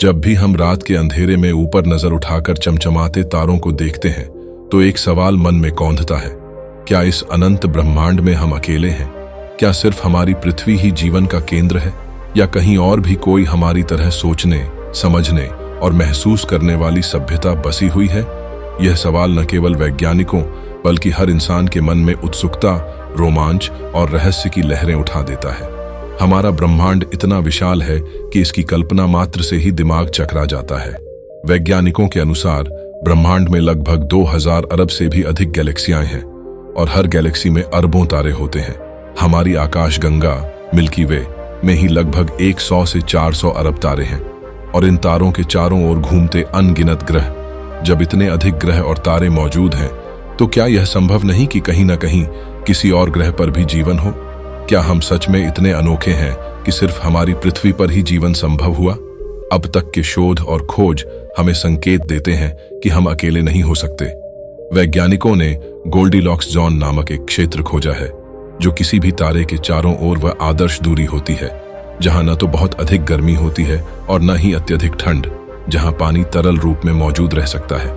जब भी हम रात के अंधेरे में ऊपर नजर उठाकर चमचमाते तारों को देखते हैं तो एक सवाल मन में कौंधता है, क्या इस अनंत ब्रह्मांड में हम अकेले हैं? क्या सिर्फ हमारी पृथ्वी ही जीवन का केंद्र है, या कहीं और भी कोई हमारी तरह सोचने, समझने और महसूस करने वाली सभ्यता बसी हुई है? यह सवाल न केवल वैज्ञानिकों बल्कि हर इंसान के मन में उत्सुकता, रोमांच और रहस्य की लहरें उठा देता है। हमारा ब्रह्मांड इतना विशाल है कि इसकी कल्पना मात्र से ही दिमाग चकरा जाता है। वैज्ञानिकों के अनुसार ब्रह्मांड में लगभग 2000 अरब से भी अधिक गैलेक्सियां हैं और हर गैलेक्सी में अरबों तारे होते हैं। हमारी आकाशगंगा मिल्की वे में ही लगभग 100 से 400 अरब तारे हैं और इन तारों के चारों ओर घूमते अनगिनत ग्रह। जब इतने अधिक ग्रह और तारे मौजूद हैं तो क्या यह संभव नहीं कि कहीं न कहीं किसी और ग्रह पर भी जीवन हो? क्या हम सच में इतने अनोखे हैं कि सिर्फ हमारी पृथ्वी पर ही जीवन संभव हुआ? अब तक के शोध और खोज हमें संकेत देते हैं कि हम अकेले नहीं हो सकते। वैज्ञानिकों ने गोल्डीलॉक्स जोन नामक एक क्षेत्र खोजा है जो किसी भी तारे के चारों ओर वह आदर्श दूरी होती है, जहां न तो बहुत अधिक गर्मी होती है और न ही अत्यधिक ठंड, जहां पानी तरल रूप में मौजूद रह सकता है।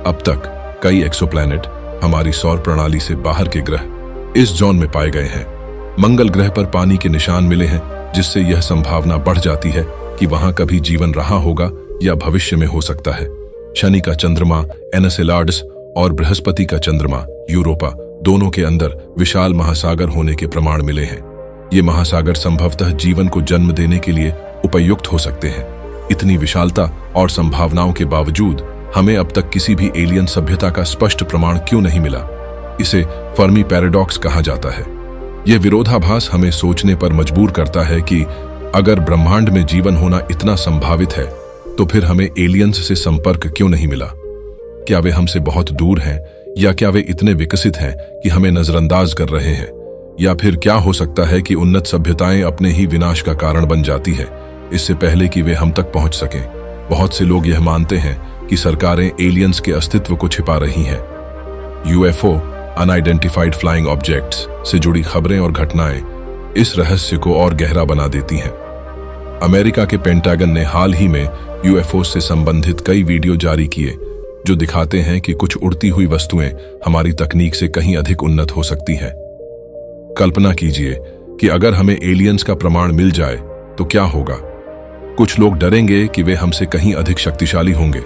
अब तक कई एक्सोप्लैनेट, हमारी सौर प्रणाली से बाहर के ग्रह इस जोन में पाए गए हैं। मंगल ग्रह पर पानी के निशान मिले हैं, जिससे यह संभावना बढ़ जाती है कि वहां कभी जीवन रहा होगा या भविष्य में हो सकता है। शनि का चंद्रमा एनसेलाडस और बृहस्पति का चंद्रमा यूरोपा दोनों के अंदर विशाल महासागर होने के प्रमाण मिले हैं। ये महासागर संभवतः जीवन को जन्म देने के लिए उपयुक्त हो सकते हैं। इतनी विशालता और संभावनाओं के बावजूद हमें अब तक किसी भी एलियन सभ्यता का स्पष्ट प्रमाण क्यों नहीं मिला? इसे फर्मी पैराडॉक्स कहा जाता है। यह विरोधाभास हमें सोचने पर मजबूर करता है कि अगर ब्रह्मांड में जीवन होना इतना संभावित है तो फिर हमें एलियंस से संपर्क क्यों नहीं मिला? क्या वे हमसे बहुत दूर हैं, या क्या वे इतने विकसित हैं कि हमें नजरअंदाज कर रहे हैं? या फिर क्या हो सकता है कि उन्नत सभ्यताएं अपने ही विनाश का कारण बन जाती है इससे पहले कि वे हम तक पहुंच सकें? बहुत से लोग यह मानते हैं कि सरकारें एलियंस के अस्तित्व को छिपा रही हैं। यूएफओ अनआइडेंटिफाइड फ्लाइंग ऑब्जेक्ट्स से जुड़ी खबरें और घटनाएं इस रहस्य को और गहरा बना देती हैं। अमेरिका के पेंटागन ने हाल ही में यूएफओ से संबंधित कई वीडियो जारी किए जो दिखाते हैं कि कुछ उड़ती हुई वस्तुएं हमारी तकनीक से कहीं अधिक उन्नत हो सकती हैं। कल्पना कीजिए कि अगर हमें एलियंस का प्रमाण मिल जाए तो क्या होगा? कुछ लोग डरेंगे कि वे हमसे कहीं अधिक शक्तिशाली होंगे,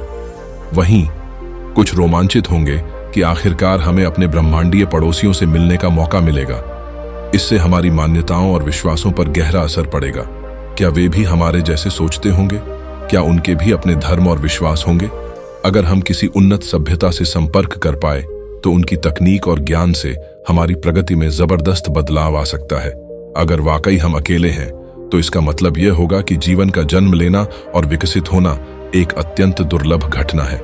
वहीं कुछ रोमांचित होंगे कि आखिरकार हमें अपने ब्रह्मांडीय पड़ोसियों से मिलने का मौका मिलेगा। इससे हमारी मान्यताओं और विश्वासों पर गहरा असर पड़ेगा। क्या वे भी हमारे जैसे सोचते होंगे? क्या उनके भी अपने धर्म और विश्वास होंगे? अगर हम किसी उन्नत सभ्यता से संपर्क कर पाए तो उनकी तकनीक और ज्ञान से हमारी प्रगति में जबरदस्त बदलाव आ सकता है। अगर वाकई हम अकेले हैं तो इसका मतलब यह होगा कि जीवन का जन्म लेना और विकसित होना एक अत्यंत दुर्लभ घटना है।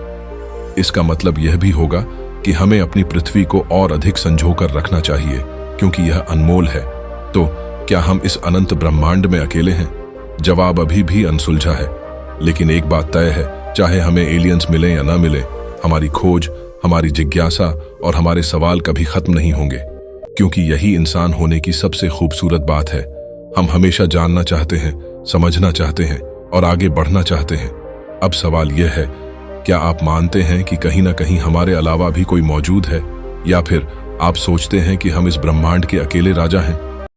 इसका मतलब यह भी होगा कि हमें अपनी पृथ्वी को और अधिक संजोकर रखना चाहिए क्योंकि यह अनमोल है। तो क्या हम इस अनंत ब्रह्मांड में अकेले हैं? जवाब अभी भी अनसुलझा है, लेकिन एक बात तय है, चाहे हमें एलियंस मिले या ना मिले, हमारी खोज, हमारी जिज्ञासा और हमारे सवाल कभी खत्म नहीं होंगे, क्योंकि यही इंसान होने की सबसे खूबसूरत बात है। हम हमेशा जानना चाहते हैं, समझना चाहते हैं और आगे बढ़ना चाहते हैं। अब सवाल यह है, क्या आप मानते हैं कि कहीं ना कहीं हमारे अलावा भी कोई मौजूद है, या फिर आप सोचते हैं कि हम इस ब्रह्मांड के अकेले राजा हैं?